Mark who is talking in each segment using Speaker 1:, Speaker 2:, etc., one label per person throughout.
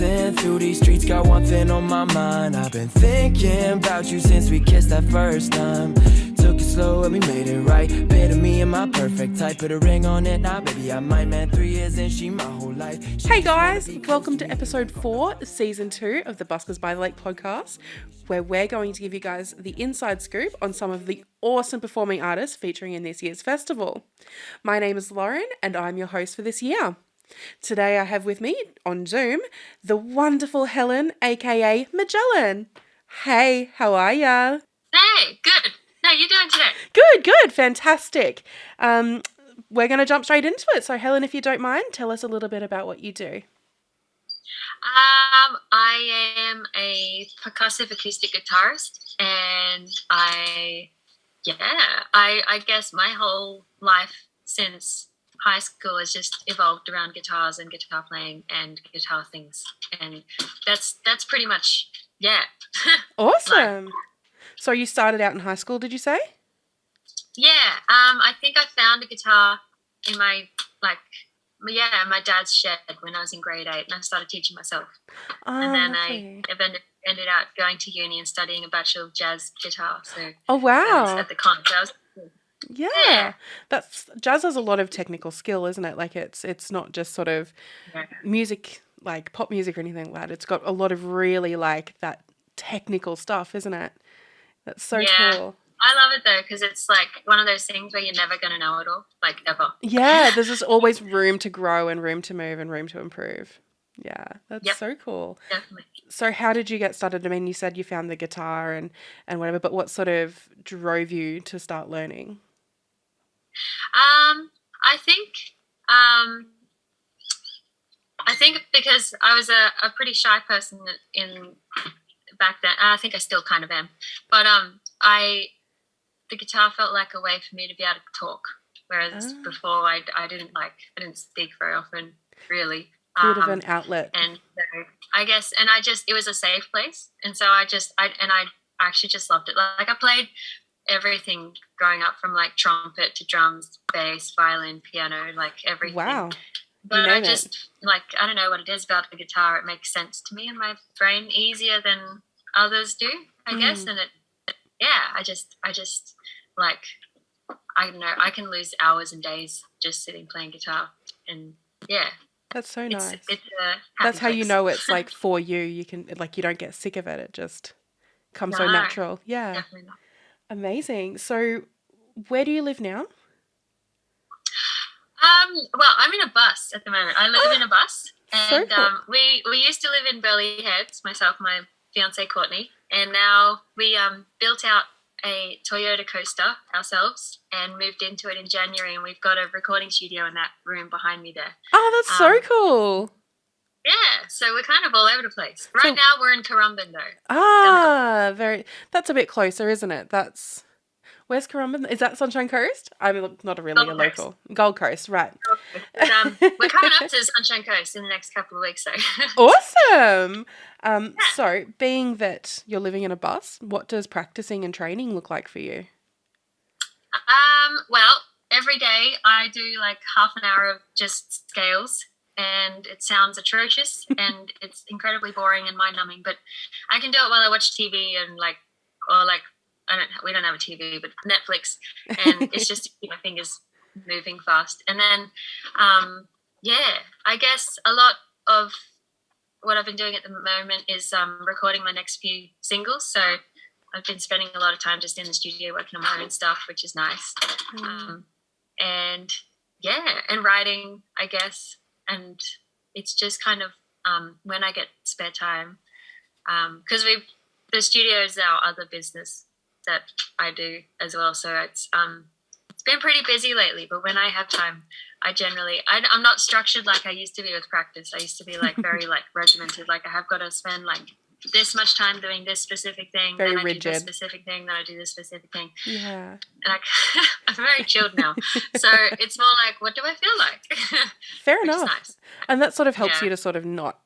Speaker 1: cruising through these streets, got one thing on my mind. I've been thinking about you since we kissed that first time. Took it slow and we made it right. Bit of me and my perfect type. Put a ring on it now, baby, I might. Man, 3 years and she my whole life.
Speaker 2: Hey guys, welcome to episode 4, season 2 of the Buskers by the Lake podcast, where we're going to give you guys the inside scoop on some of the awesome performing artists featuring in this year's festival. My name is Lauren and I'm your host for this year. Today I have with me on Zoom the wonderful Helen, aka Majelen. Hey, how are ya?
Speaker 3: Hey, good. How you doing today?
Speaker 2: Good, fantastic. We're going to jump straight into it. So Helen, if you don't mind, tell us a little bit about what you do.
Speaker 3: I am a percussive acoustic guitarist, and I guess my whole life since high school has just evolved around guitars and guitar playing and guitar things, and that's pretty much
Speaker 2: Awesome. So you started out in high school, did you say?
Speaker 3: I think I found a guitar in my dad's shed when I was in grade 8, and I started teaching myself. And then
Speaker 2: lovely.
Speaker 3: I ended up going to uni and studying a Bachelor of Jazz guitar. So
Speaker 2: Oh wow.
Speaker 3: at the con. So I was
Speaker 2: Yeah. That's jazz has a lot of technical skill, isn't it? Like it's not just sort of music, like pop music or anything like that. It's got a lot of really like that technical stuff, isn't it? That's so cool.
Speaker 3: I love it though, because it's like one of those things where you're never going to know it all, like ever.
Speaker 2: Yeah, there's just always room to grow and room to move and room to improve. Yeah, that's so cool.
Speaker 3: Definitely.
Speaker 2: So how did you get started? I mean, you said you found the guitar and whatever, but what sort of drove you to start learning?
Speaker 3: I think because I was a pretty shy person in back then. I think I still kind of am, but the guitar felt like a way for me to be able to talk, whereas before I didn't speak very often, really.
Speaker 2: Bit of an outlet.
Speaker 3: And so I guess, it was a safe place, and so I actually just loved it. Like I played everything growing up, from like trumpet to drums, bass, violin, piano, like everything.
Speaker 2: Wow.
Speaker 3: But I just I don't know what it is about the guitar. It makes sense to me in my brain easier than others do, I guess. And I just like, I don't know, I can lose hours and days just sitting playing guitar, and
Speaker 2: that's so nice.
Speaker 3: It's
Speaker 2: that's how
Speaker 3: place.
Speaker 2: you know it's like for you. You can you don't get sick of it. It just comes so natural. Yeah.
Speaker 3: Definitely not.
Speaker 2: Amazing. So where do you live now?
Speaker 3: Well, I'm in a bus at the moment. I live in a bus, and
Speaker 2: So cool.
Speaker 3: we used to live in Burleigh Heads, myself and my fiance Courtney, and now we built out a Toyota Coaster ourselves and moved into it in January, and we've got a recording studio in that room behind me there.
Speaker 2: Oh, that's so cool.
Speaker 3: Yeah, so we're kind of all over the place. Right now we're in Currumbin though.
Speaker 2: That's a bit closer, isn't it? Where's Currumbin? Is that Sunshine Coast? I'm not really a local. Gold Coast, right.
Speaker 3: But, we're coming up to Sunshine Coast in the next couple of weeks, so.
Speaker 2: Awesome. So being that you're living in a bus, what does practicing and training look like for you?
Speaker 3: Well, every day I do like half an hour of just scales, and it sounds atrocious and it's incredibly boring and mind numbing, but I can do it while I watch TV and we don't have a TV, but Netflix, and it's just to keep my fingers moving fast. And then, I guess a lot of what I've been doing at the moment is recording my next few singles. So I've been spending a lot of time just in the studio working on my own stuff, which is nice. And writing, I guess. And it's just kind of when I get spare time, because the studio is our other business that I do as well. So it's been pretty busy lately, but when I have time, I'm not structured like I used to be with practice. I used to be like very like regimented. Like I have got to spend like this much time doing this specific thing.
Speaker 2: Very
Speaker 3: then
Speaker 2: rigid.
Speaker 3: I do this specific thing. Then I do this specific thing.
Speaker 2: Yeah.
Speaker 3: And I'm very chilled now. So it's more like, what do I feel like?
Speaker 2: Fair
Speaker 3: Which
Speaker 2: enough.
Speaker 3: is nice.
Speaker 2: And that sort of helps you to sort of not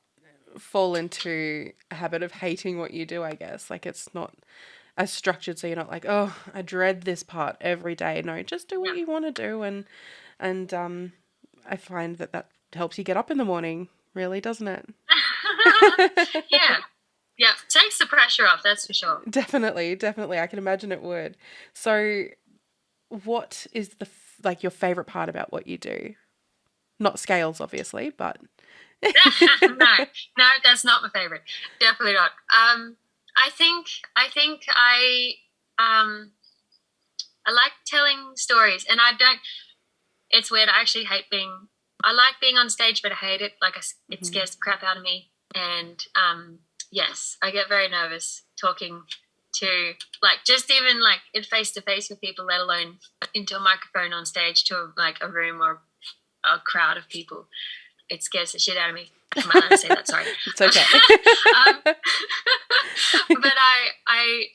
Speaker 2: fall into a habit of hating what you do, I guess. Like it's not as structured, so you're not like, oh, I dread this part every day. No, just do what you want to do, and I find that helps you get up in the morning, really, doesn't it?
Speaker 3: Yeah. Yeah. Takes the pressure off, that's for sure.
Speaker 2: Definitely. I can imagine it would. So, what is like your favorite part about what you do? Not scales, obviously, but
Speaker 3: No, that's not my favorite. Definitely not. I think I like telling stories, and I don't. It's weird. I actually hate being. I like being on stage, but I hate it. Like it scares the crap out of me. And yes, I get very nervous talking to like just even like it face to face with people, let alone into a microphone on stage to like a room or a crowd of people. It scares the shit out of me. I'm not allowed to say that. Sorry.
Speaker 2: it's okay.
Speaker 3: But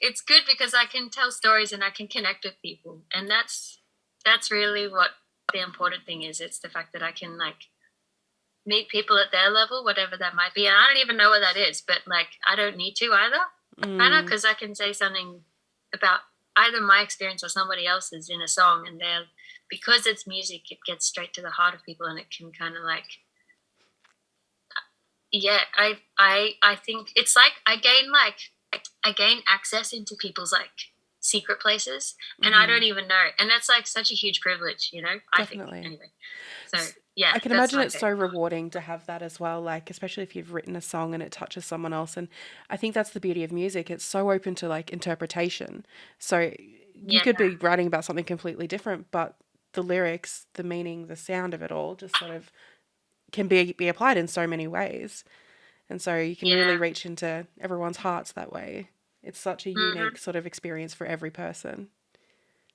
Speaker 3: it's good because I can tell stories and I can connect with people, and that's really what the important thing is. It's the fact that I can like meet people at their level, whatever that might be, and I don't even know what that is, but like I don't need to either, kind of, because I can say something about either my experience or somebody else's in a song, and they're because it's music, it gets straight to the heart of people, and it can kind of like. Yeah, I think it's like I gain access into people's like secret places, and I don't even know, and that's like such a huge privilege, you know.
Speaker 2: Definitely.
Speaker 3: I think anyway. So yeah,
Speaker 2: I can imagine it's so rewarding to have that as well, like especially if you've written a song and it touches someone else. And I think that's the beauty of music. It's so open to like interpretation. So you could be writing about something completely different, but the lyrics, the meaning, the sound of it all just sort of can be applied in so many ways. And so you can really reach into everyone's hearts that way. It's such a unique sort of experience for every person.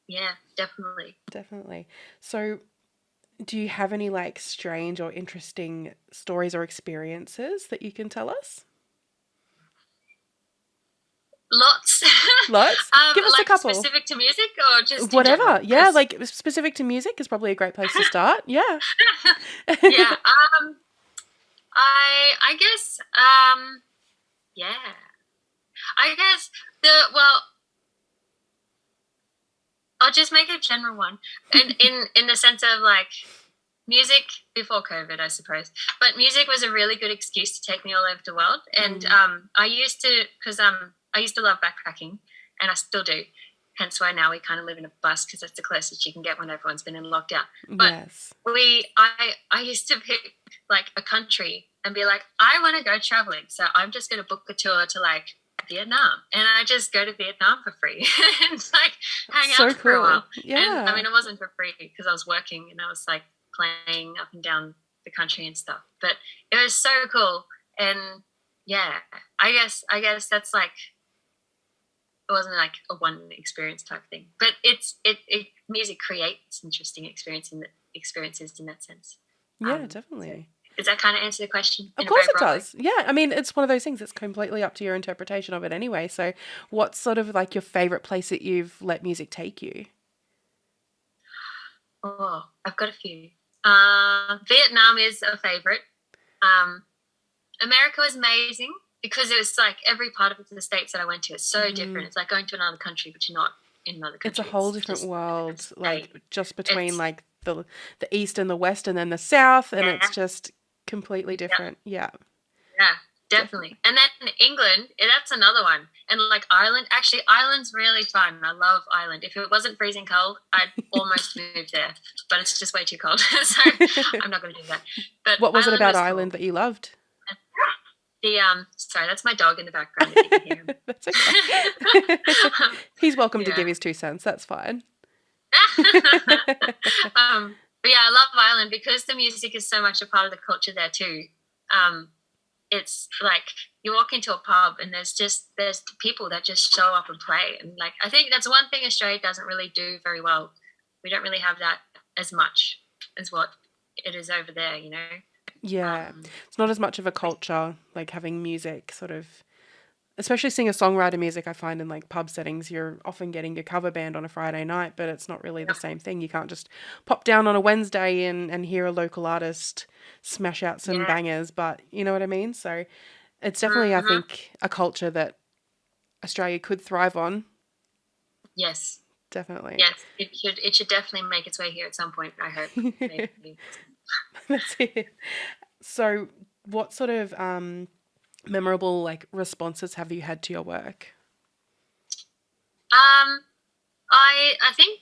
Speaker 3: Yeah, definitely.
Speaker 2: Definitely. So do you have any like strange or interesting stories or experiences that you can tell us?
Speaker 3: Lots.
Speaker 2: Give us
Speaker 3: like
Speaker 2: a couple.
Speaker 3: Specific to music or just
Speaker 2: whatever. Yeah, like specific to music is probably a great place to start. Yeah.
Speaker 3: Yeah. I guess yeah. I guess I'll just make a general one, and in the sense of like music before COVID, I suppose. But music was a really good excuse to take me all over the world, and I used to love backpacking, and I still do. Hence why now we kind of live in a bus because that's the closest you can get when everyone's been in lockdown. But I used to pick like a country and be like, I want to go traveling, so I'm just going to book a tour to like Vietnam, and I just go to Vietnam for free and like hang out for a while.
Speaker 2: Yeah,
Speaker 3: and I mean it wasn't for free because I was working and I was like playing up and down the country and stuff. But it was so cool, and yeah, I guess that's like. It wasn't like a one experience type thing, but it music creates interesting experiences in that sense.
Speaker 2: Yeah, definitely.
Speaker 3: So does that kind of answer the question?
Speaker 2: Of course it does. Yeah, I mean, it's one of those things that's completely up to your interpretation of it anyway. So what's sort of like your favorite place that you've let music take you?
Speaker 3: Oh, I've got a few. Vietnam is a favorite. America was amazing. Because it was like every part of the states that I went to is so different. It's like going to another country, but you're not in another country.
Speaker 2: It's a whole different world, like just between like the east and the west, and then the south, and it's just completely different. Yeah,
Speaker 3: definitely. And then England, that's another one. And like Ireland, actually, Ireland's really fun. I love Ireland. If it wasn't freezing cold, I'd almost move there, but it's just way too cold, so I'm not going to do that. But
Speaker 2: what was it about Ireland that you loved?
Speaker 3: Sorry, that's my dog in the background. If you can hear him.
Speaker 2: That's okay. He's welcome to give his 2 cents. That's fine.
Speaker 3: But yeah, I love Ireland because the music is so much a part of the culture there too. It's like you walk into a pub and there's people that just show up and play, and like I think that's one thing Australia doesn't really do very well. We don't really have that as much as what it is over there, you know.
Speaker 2: Yeah, it's not as much of a culture, like having music sort of, especially singer-songwriter music, I find in like pub settings, you're often getting your cover band on a Friday night, but it's not really the same thing. You can't just pop down on a Wednesday and hear a local artist smash out some bangers, but you know what I mean? So it's definitely, I think, a culture that Australia could thrive on.
Speaker 3: Yes.
Speaker 2: Definitely.
Speaker 3: Yes, it should definitely make its way here at some point, I hope. Maybe.
Speaker 2: That's it. So what sort of memorable like responses have you had to your work?
Speaker 3: I think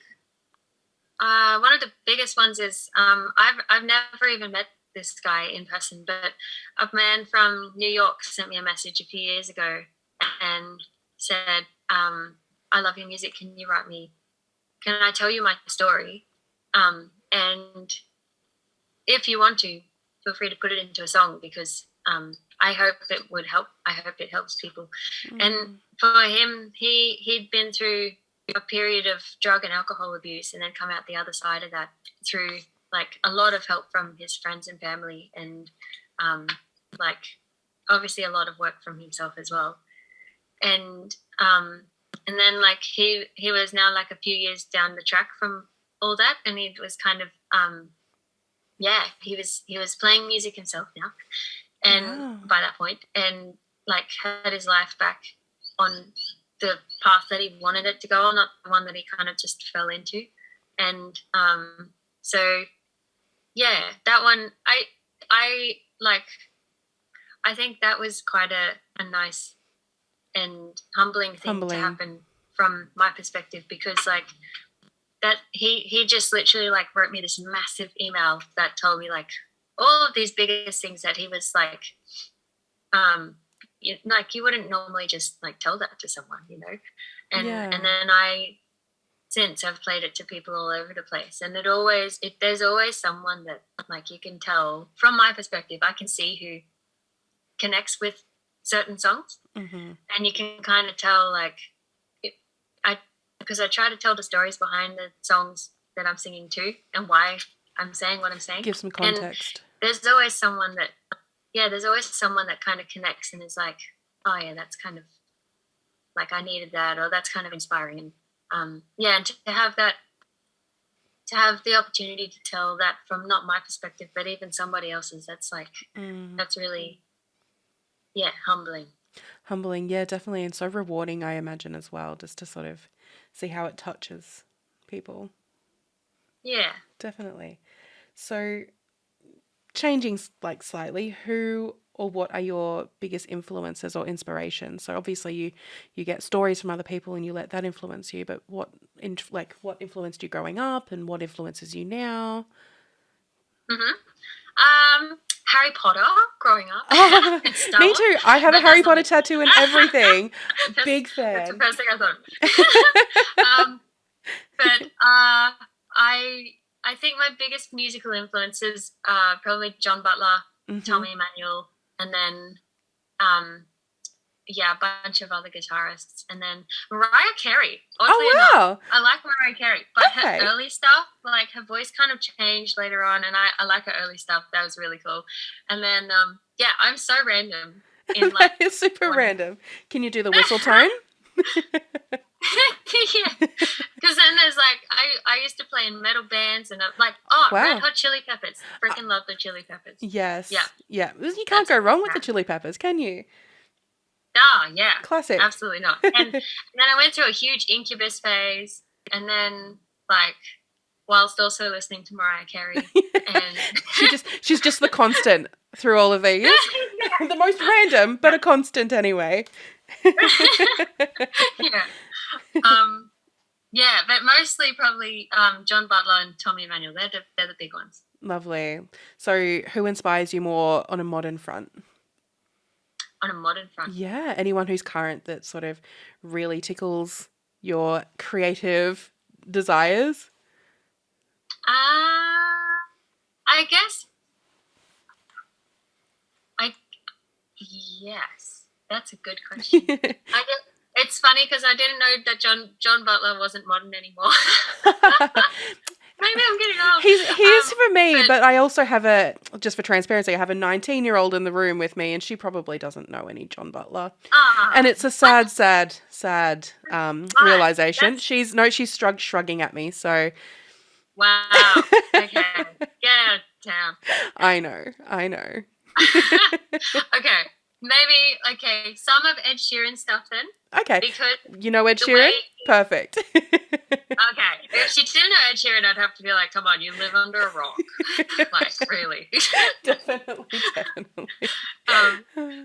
Speaker 3: one of the biggest ones is I've never even met this guy in person, but a man from New York sent me a message a few years ago and said, I love your music. Can I tell you my story? And if you want to, feel free to put it into a song, because I hope it would help. I hope it helps people. And for him, he'd been through a period of drug and alcohol abuse and then come out the other side of that through like a lot of help from his friends and family, and like obviously a lot of work from himself as well. And then like he was now like a few years down the track from all that, and he was kind of he was playing music himself now, and by that point, and like had his life back on the path that he wanted it to go on, not the one that he kind of just fell into. And so yeah, that one I like. I think that was quite a nice and humbling thing to happen from my perspective, because like that he just literally like wrote me this massive email that told me like all of these biggest things that he was like like you wouldn't normally just like tell that to someone, you know. And then I since I've played it to people all over the place, and there's always someone that like you can tell from my perspective, I can see who connects with certain songs, and you can kind of tell like because I try to tell the stories behind the songs that I'm singing too, and why I'm saying what I'm saying.
Speaker 2: Give some context.
Speaker 3: And there's always someone that kind of connects and is like, oh yeah, that's kind of like I needed that, or that's kind of inspiring. And and to have the opportunity to tell that from not my perspective, but even somebody else's, that's like that's really humbling.
Speaker 2: Humbling, yeah, definitely, and so rewarding, I imagine, as well, just to sort of see how it touches people.
Speaker 3: Yeah,
Speaker 2: definitely. So changing like slightly, who or what are your biggest influences or inspirations? So obviously you get stories from other people and you let that influence you, but what influenced you growing up and what influences you now?
Speaker 3: Harry Potter growing up.
Speaker 2: Oh, me too. I have a Harry Potter tattoo and everything. Big fan.
Speaker 3: That's the first thing I thought. But I think my biggest musical influences are probably John Butler, Tommy Emmanuel, and then a bunch of other guitarists, and then Mariah Carey. Oddly enough, I like Mariah Carey, but her early stuff, like her voice kind of changed later on, and I like her early stuff. That was really cool. And then I'm so random.
Speaker 2: It's super random. Can you do the whistle tone?
Speaker 3: Yeah, because then there's like I used to play in metal bands, and Red Hot Chili Peppers. Freaking love the Chili Peppers.
Speaker 2: Yes. Yeah. You can't go wrong with the Chili Peppers, can you?
Speaker 3: Oh, yeah.
Speaker 2: Classic.
Speaker 3: Absolutely not. And then I went through a huge Incubus phase, and then like whilst also listening to Mariah Carey, and
Speaker 2: she's just the constant through all of these. The most random, but a constant anyway.
Speaker 3: But mostly probably John Butler and Tommy Emmanuel. They're the big ones.
Speaker 2: Lovely. So who inspires you more on a modern front?
Speaker 3: On a modern front?
Speaker 2: Yeah, anyone who's current that sort of really tickles your creative desires?
Speaker 3: I guess yes. That's a good question. It's funny because I didn't know that John Butler wasn't modern anymore. Maybe I'm getting old.
Speaker 2: He is for me, but I also have just for transparency, I have a 19-year-old in the room with me, and she probably doesn't know any John Butler. And it's a sad realization. She's shrugging at me, so.
Speaker 3: Wow. Okay. Get out of town.
Speaker 2: I know.
Speaker 3: Okay, some of Ed Sheeran stuff then.
Speaker 2: Okay.
Speaker 3: Because
Speaker 2: you know Ed Sheeran? Perfect.
Speaker 3: Okay. If she didn't know Ed Sheeran, I'd have to be like, come on, you live under a rock. Like, really.
Speaker 2: Definitely.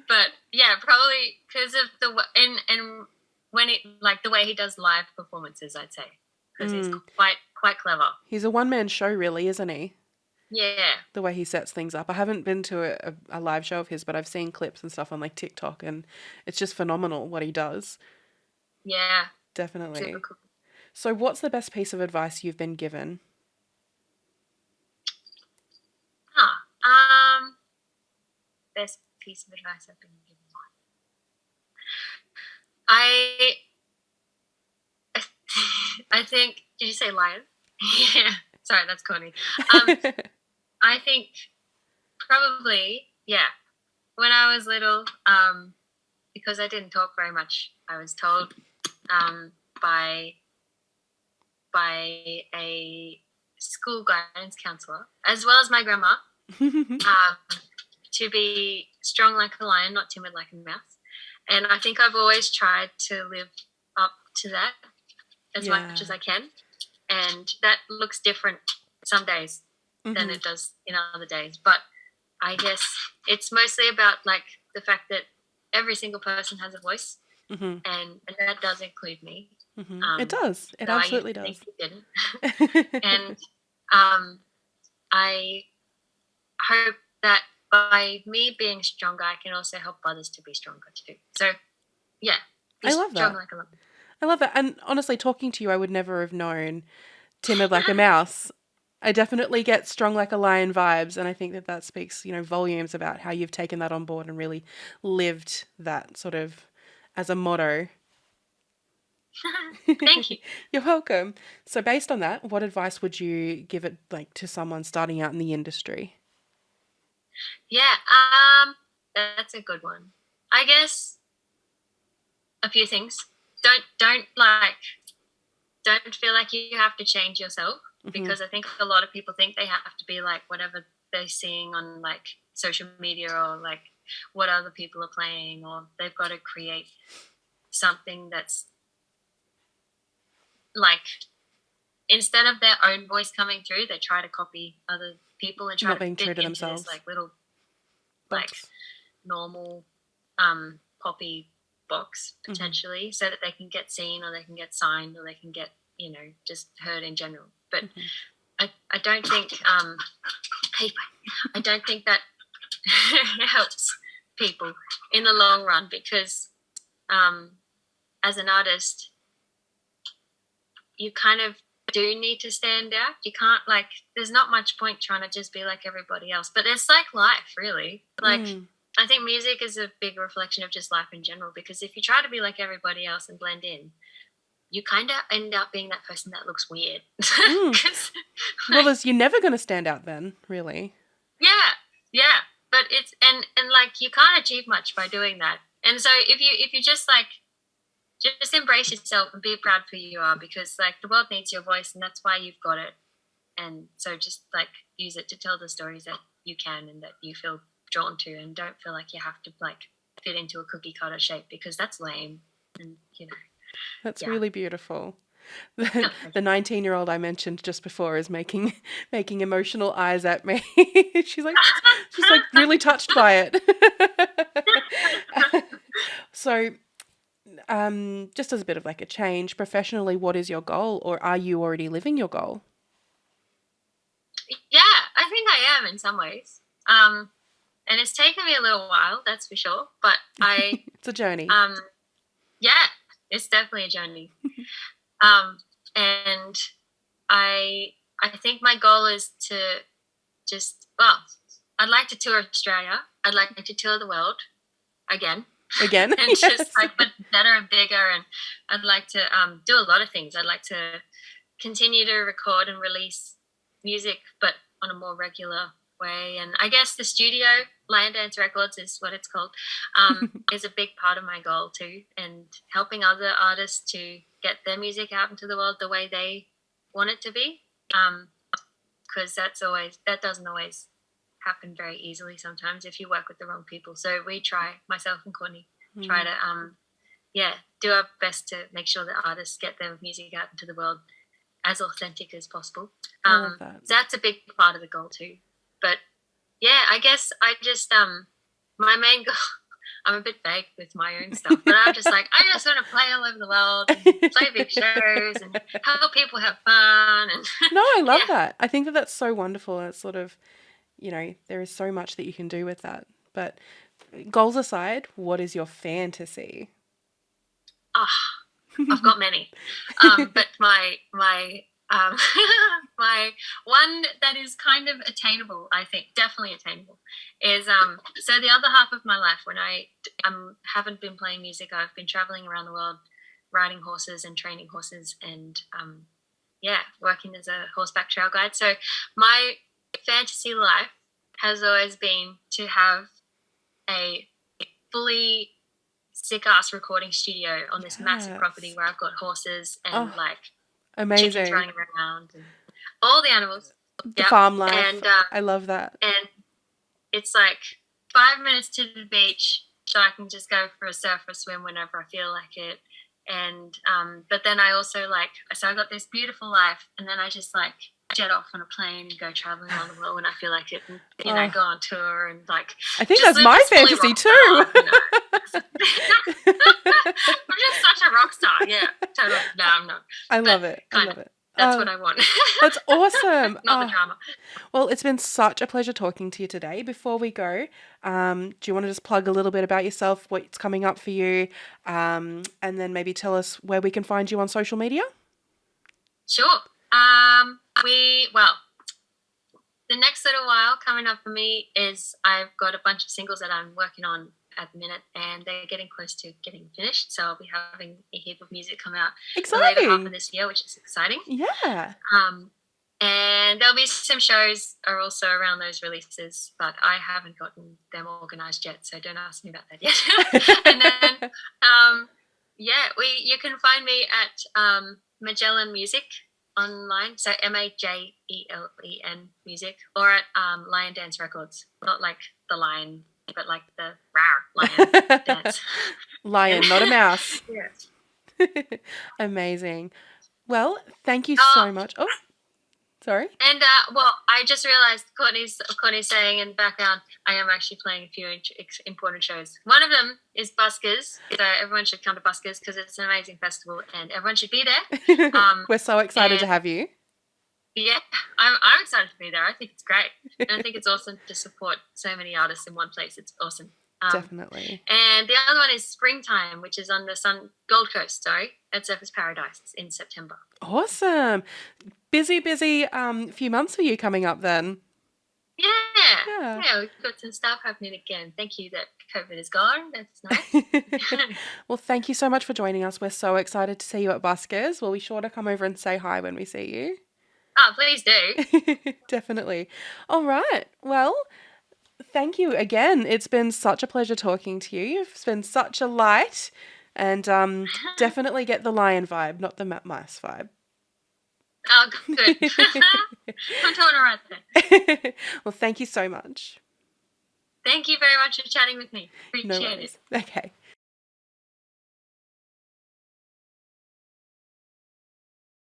Speaker 3: But yeah, because of and when it like the way he does live performances, I'd say, because he's quite clever.
Speaker 2: He's a one-man show, really, isn't he?
Speaker 3: Yeah.
Speaker 2: The way he sets things up. I haven't been to a live show of his, but I've seen clips and stuff on like TikTok, and it's just phenomenal what he does.
Speaker 3: Yeah.
Speaker 2: Definitely.
Speaker 3: Super cool.
Speaker 2: So what's the best piece of advice you've been given?
Speaker 3: Best piece of advice I've been given. I think, did you say lion? Yeah. Sorry, that's corny. I think probably, yeah. When I was little, because I didn't talk very much, I was told by a school guidance counselor, as well as my grandma, to be strong like a lion, not timid like a mouse. And I think I've always tried to live up to that as much as I can. And that looks different some days than it does in other days. But I guess it's mostly about like the fact that every single person has a voice, and that does include me.
Speaker 2: It does. It absolutely does.
Speaker 3: I think it didn't. And I hope that by me being stronger, I can also help others to be stronger too. So, yeah.
Speaker 2: I love that.
Speaker 3: Like a lion.
Speaker 2: I love that. And honestly, talking to you, I would never have known timid like a mouse. I definitely get strong like a lion vibes. And I think that speaks, volumes about how you've taken that on board and really lived that sort of as a motto.
Speaker 3: Thank you.
Speaker 2: You're welcome. So based on that, what advice would you give it like to someone starting out in the industry?
Speaker 3: Yeah, that's a good one. I guess a few things. Don't feel like you have to change yourself, because I think a lot of people think they have to be like whatever they're seeing on like social media, or like what other people are playing, or they've got to create something that's like, instead of their own voice coming through, they try to copy other people and try
Speaker 2: not being
Speaker 3: to
Speaker 2: true
Speaker 3: fit
Speaker 2: to
Speaker 3: into
Speaker 2: themselves.
Speaker 3: this like little
Speaker 2: box.
Speaker 3: like normal poppy box potentially, so that they can get seen, or they can get signed, or they can get just heard in general. But I don't think I don't think that helps people in the long run, because as an artist you kind of do need to stand out. You can't there's not much point trying to just be like everybody else, but it's like life really. I think music is a big reflection of just life in general, because if you try to be like everybody else and blend in, you kind of end up being that person that looks weird.
Speaker 2: Well, you're never going to stand out then, really.
Speaker 3: Yeah. But it's and you can't achieve much by doing that. And so if you just embrace yourself and be proud for who you are, because the world needs your voice, and that's why you've got it. And so just use it to tell the stories that you can and that you feel drawn to, and don't feel like you have to fit into a cookie cutter shape, because that's lame. And
Speaker 2: that's really beautiful. The 19-year-old I mentioned just before is making emotional eyes at me. she's really touched by it. So just as a bit of a change, professionally, what is your goal, or are you already living your goal?
Speaker 3: Yeah, I think I am in some ways. And it's taken me a little while, that's for sure. But
Speaker 2: it's a journey.
Speaker 3: Yeah, it's definitely a journey. And I think my goal is to I'd like to tour Australia. I'd like to tour the world again.
Speaker 2: And
Speaker 3: yes. Just but better and bigger. And I'd like to do a lot of things. I'd like to continue to record and release music, but on a more regular way. And I guess the studio, Lion Dance Records is what it's called, is a big part of my goal too, and helping other artists to get their music out into the world the way they want it to be, because that doesn't always happen very easily sometimes if you work with the wrong people. So we try, myself and Courtney, try to do our best to make sure that artists get their music out into the world as authentic as possible.
Speaker 2: I love that.
Speaker 3: That's a big part of the goal too. But yeah, I guess I just my main goal, I'm a bit vague with my own stuff, but I'm just like, I just want to play all over the world and play big shows and help people have fun. And
Speaker 2: No, I love that. I think that that's so wonderful. It's sort of, you know, there is so much that you can do with that. But goals aside, what is your fantasy?
Speaker 3: I've got many, but my my one that is kind of attainable, I think, definitely attainable, is so the other half of my life, when I haven't been playing music, I've been traveling around the world, riding horses and training horses, and working as a horseback trail guide. So my fantasy life has always been to have a fully sick-ass recording studio on this massive property where I've got horses and
Speaker 2: amazing
Speaker 3: chickens running around and all the animals.
Speaker 2: The farm life.
Speaker 3: And
Speaker 2: I love that.
Speaker 3: And it's like 5 minutes to the beach, so I can just go for a surf or swim whenever I feel like it. And but then I also so I got this beautiful life, and then I just jet off on a plane and go traveling around the world when I feel like it, and go on tour and
Speaker 2: I think that's my fantasy too.
Speaker 3: I'm just such a rock star. Yeah, totally. No, I'm not.
Speaker 2: I love it.
Speaker 3: That's what I want.
Speaker 2: That's awesome.
Speaker 3: Not the drama.
Speaker 2: Well, it's been such a pleasure talking to you today. Before we go, do you want to just plug a little bit about yourself, what's coming up for you, and then maybe tell us where we can find you on social media?
Speaker 3: Sure. The next little while coming up for me is I've got a bunch of singles that I'm working on at the minute, and they're getting close to getting finished. So I'll be having a heap of music come out the later half of this year, which is exciting.
Speaker 2: Yeah.
Speaker 3: And there'll be some shows are also around those releases, but I haven't gotten them organised yet, so don't ask me about that yet. And then, you can find me at Majelen Music online, so Majelen Music, or at Lion Dance Records, not like the lion, but like the lion dance.
Speaker 2: Lion, not a mouse.
Speaker 3: Yes.
Speaker 2: Amazing. Well, thank you so much. Oh, sorry.
Speaker 3: And I just realised Courtney's saying in the background, I am actually playing a few important shows. One of them is Buskers, so everyone should come to Buskers because it's an amazing festival and everyone should be there.
Speaker 2: We're so excited to have you.
Speaker 3: Yeah, I'm excited to be there. I think it's great, and I think it's awesome to support so many artists in one place. It's awesome.
Speaker 2: Definitely.
Speaker 3: And the other one is Springtime, which is on the Gold Coast, at Surfers Paradise in September.
Speaker 2: Awesome. Busy few months for you coming up then.
Speaker 3: Yeah, we've got some stuff happening again. Thank you that COVID is gone. That's nice.
Speaker 2: Well, thank you so much for joining us. We're so excited to see you at Buskers. We'll be sure to come over and say hi when we see you.
Speaker 3: Oh, please do.
Speaker 2: Definitely. All right. Well, thank you again. It's been such a pleasure talking to you. You've been such a light, and definitely get the lion vibe, not the mice vibe.
Speaker 3: Oh, good. I'm doing all right then.
Speaker 2: Well, thank you so much.
Speaker 3: Thank you very much for chatting with me. Appreciate it.
Speaker 2: Okay.